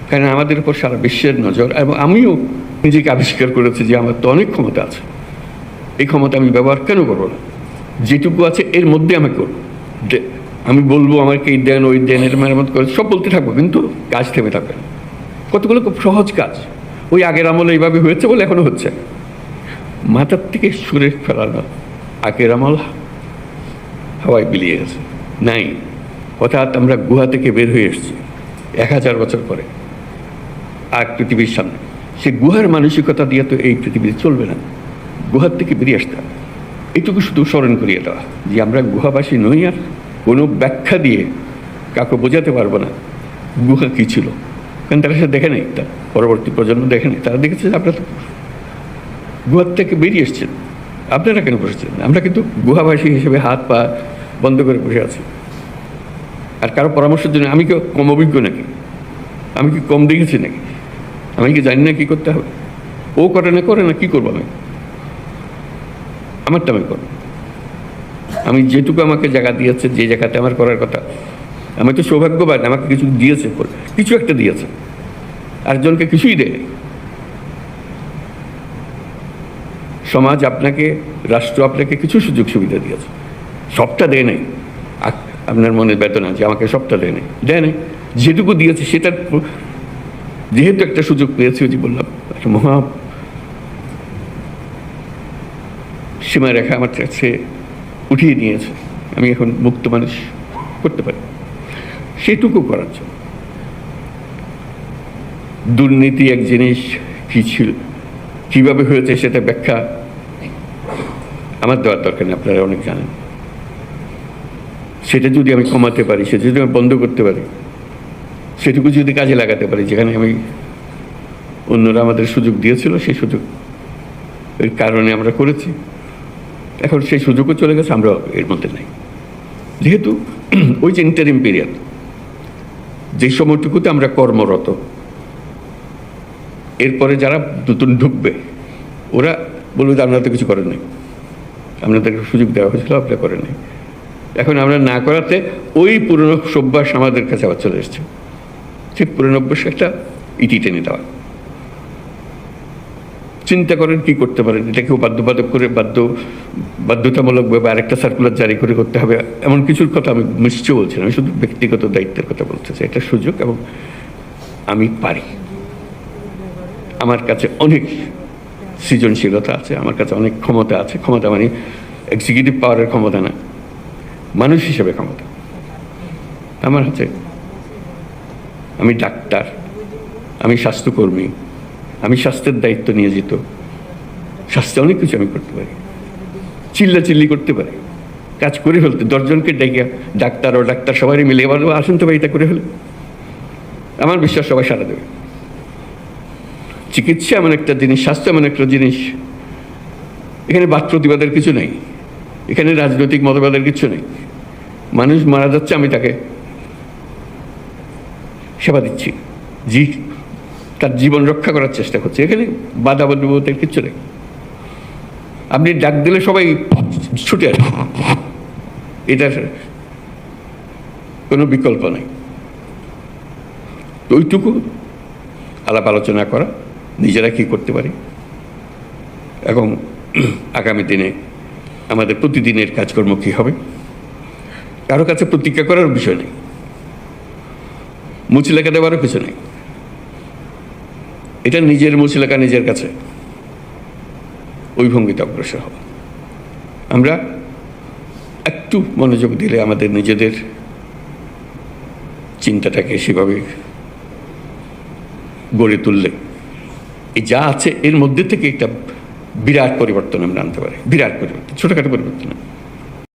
কারণ আমাদের উপর সারা বিশ্বের নজর, এবং আমিও নিজেকে আবিষ্কার করেছি যে আমার তো অনেক ক্ষমতা আছে, এই ক্ষমতা আমি ব্যবহার কেন করবো না? যেটুকু আছে এর মধ্যে আমি করব। আমি বলবো আমাকে এই দেন ওই দেন, এর মেরামত করে সব বলতে থাকবো, কিন্তু কাজ থেমে থাকবে না। কতগুলো খুব সহজ কাজ, ওই আগের আমলে এইভাবে হয়েছে বলে এখনো হচ্ছে। মাথার থেকে সুরে ফেলানো আগের আমল হাওয়ায় বিলিয়ে গেছে, নাই। অর্থাৎ আমরা গুহা থেকে বের হয়ে এসেছি 1000 বছর পরে আর পৃথিবীর সামনে। সে গুহার মানসিকতা দিয়ে তো এই পৃথিবীতে চলবে না, গুহার থেকে বেরিয়ে আসতে হবে। এইটুকু শুধু স্মরণ করিয়ে দেওয়া যে আমরা গুহাবাসী নই, আর কোনো ব্যাখ্যা দিয়ে কাউকে বোঝাতে পারবো না গুহা কী ছিল, কারণ তারা সে দেখে নেই, তার পরবর্তী প্রজন্ম দেখে নেই। তারা দেখেছে আপনারা তো গুহার থেকে বেরিয়ে এসছেন, আপনারা কেন বসেছেন? আমরা কিন্তু গুহাবাসী হিসেবে হাত পা বন্ধ করে বসে আছি। আর কারো পরামর্শের জন্য আমি কি কম অভিজ্ঞ নাকি? আমি কি কম দেখেছি নাকি? আমি কি জানি না কী করতে হবে? ও করে না কী করবো আমি? আমারটা আমি করব। আমি যেটুকু আমাকে জায়গা দিয়েছে, যে জায়গাতে আমার করার কথা, আমি তো সৌভাগ্যবান, আমাকে কিছু দিয়েছে, কিছু একটা দিয়েছে, আরেকজনকে কিছুই দেয়। সমাজ আপনাকে, রাষ্ট্র আপনাকে কিছু সুযোগ সুবিধা দিয়েছে, সবটা দেয় নাই। আপনার মনে বেদনা যে আমাকে সবটা দেয় নাই, যেটুকু দিয়েছে সেটার যেহেতু একটা সুযোগ পেয়েছি, যে বললাম একটা মহা সীমারেখা আমার কাছে উঠিয়ে নিয়েছে, আমি এখন মুক্ত মানুষ করতে পারি। সেটুকু করার জন্য দুর্নীতি এক জিনিস কী ছিল, কীভাবে হয়েছে সেটা ব্যাখ্যা আমার দেওয়ার দরকার নেই, আপনারা অনেক জানেন। সেটা যদি আমি কমাতে পারি, সেটা যদি আমি বন্ধ করতে পারি, সেটুকু যদি কাজে লাগাতে পারি, যেখানে আমি অন্যরা আমাদের সুযোগ দিয়েছিল, সেই সুযোগ এর কারণে আমরা করেছি, এখন সেই সুযোগও চলে গেছে, আমরা এর মধ্যে নাই। যেহেতু ওই যে ইন্টারিম পিরিয়ড, যে সময়টুকুতে আমরা কর্মরত, এরপরে যারা নতুন ঢুকবে ওরা বলবে যে আপনারা তো কিছু করেন নাই, আপনাদেরকে সুযোগ দেওয়া হয়েছিল, আপনারা করেন নাই। এখন আমরা না করাতে ওই পুরনো সভ্যাস আমাদের কাছে আবার চলে এসছে। ঠিক পুরনো অভ্যাস একটা ইটি টেনে দেওয়া। চিন্তা করেন কি করতে পারেন, এটাকেও বাধ্যবাধক করে বাধ্যতামূলকভাবে আরেকটা সার্কুলার জারি করে করতে হবে, এমন কিছুর কথা আমি নিশ্চয় বলছি না। আমি শুধু ব্যক্তিগত দায়িত্বের কথা বলতেছি। একটা সুযোগ, এবং আমি পারি। আমার কাছে অনেক সৃজনশীলতা আছে, আমার কাছে অনেক ক্ষমতা আছে। ক্ষমতা মানে এক্সিকিউটিভ পাওয়ারের ক্ষমতা না, মানুষ হিসেবে ক্ষমতা আমার আছে। আমি ডাক্তার, আমি স্বাস্থ্যকর্মী, আমি স্বাস্থ্যের দায়িত্ব নিয়োজিত। স্বাস্থ্যে অনেক কিছু আমি করতে পারি, চিল্লাচিল্লি করতে পারি, কাজ করে ফেলতে। 10 জনকে ডেকে ডাক্তার সবাই মিলে এবার আসুন তো ভাই, এটা করে ফেলে, আমার বিশ্বাস সবাই সারা দেবে। চিকিৎসা এমন একটা জিনিস, স্বাস্থ্য এমন একটা জিনিস, এখানে বাদ প্রতিবাদের কিছু নেই, এখানে রাজনৈতিক মতবাদের কিছু নেই। মানুষ মারা যাচ্ছে, আমি তাকে সেবা দিচ্ছি, তার জীবন রক্ষা করার চেষ্টা করছি, এখানে বাধা বলতে কিচ্ছু নেই। আপনি ডাক দিলে সবাই ছুটে আসে, এটার কোনো বিকল্প নেই। ওইটুকু আলাপ আলোচনা করা, নিজেরা কী করতে পারি, এবং আগামী দিনে আমাদের প্রতিদিনের কাজকর্ম কী হবে, কারো কাছে প্রতিজ্ঞা করার বিষয় নেই, মুচলেখা দেওয়ারও কিছু নেই। এটা নিজের মুচলেখা নিজের কাছে, ওই ভঙ্গিতে অগ্রসর হব। আমরা একটু মনোযোগ দিলে, আমাদের নিজেদের চিন্তাটাকে সেভাবে গড়ে তুললে, এই যা আছে এর মধ্যে থেকে একটা বিরাট পরিবর্তন আমরা আনতে পারি। বিরাট পরিবর্তন, ছোটখাটো পরিবর্তন না।